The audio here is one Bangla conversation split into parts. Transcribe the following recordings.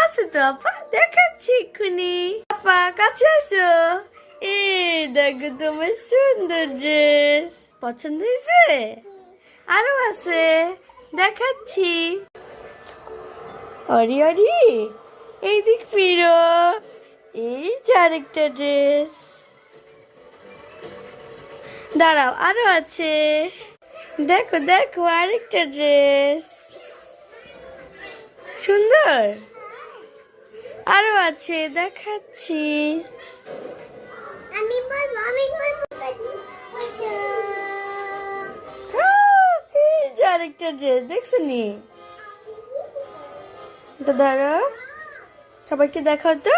আচ্ছা তো আপা, দেখাচ্ছি এক্ষুনি। আপা কাছে আসো। এই দেখো তোমার সুন্দর ড্রেস, পছন্দ হয়েছে? আরো আছে, দেখাচ্ছি। অরি অরি, এই দিক ফিরো। এই যে আরেকটা ড্রেস, দাঁড়াও আরো আছে। দেখো দেখো আরেকটা ড্রেস, সুন্দর। আরো আছে, দেখাচ্ছি। এই যে আরেকটা ড্রেস, দেখছো নি? তো ধরো, সবাইকে দেখাও তো।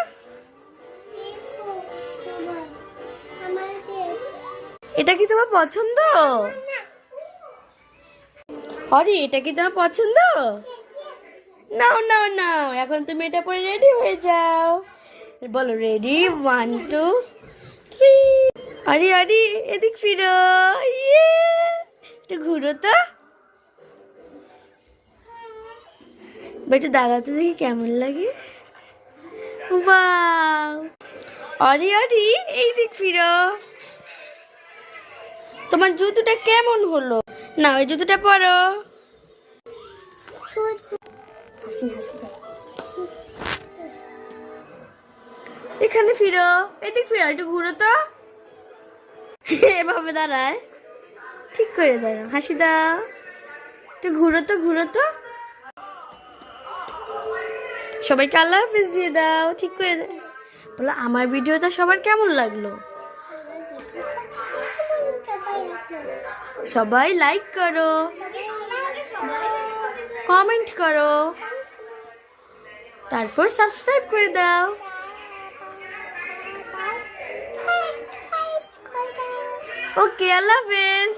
এটা কি তোমার পছন্দ? অরি, এটা কি তোমার পছন্দ? নাও নাও নাও, এখন তুমি এটা পরে রেডি হয়ে যাও। বলো রেডি, 1 2 3। আরে আরে, এদিক ফিরো। ইয়ে, একটু ঘুরো তো। একটু দাঁড়াতে দেখি কেমন লাগে। বাহ, অরি অরি, এই দিক ফিরো। তোমার জুতোটা কেমন হলো? না, ওই জুতোটা পরো। হাসি হাসি, এখানে ফিরো, এদিক ফিরো, একটু ঘুরো তো। এভাবে দাঁড়ায়, ঠিক করে দাঁড়াও, হাসি দাও। একটু ঘুরো তো, ঘুরো তো। সবাইকে আল্লাহ হাফিজ দিয়ে দাও, ঠিক করে দাও। বলো আমার ভিডিওটা সবার কেমন লাগলো? সবাই লাইক করো, কমেন্ট করো, তারপর সাবস্ক্রাইব করে দাও। ওকে, আল্লাহ হাফেজ।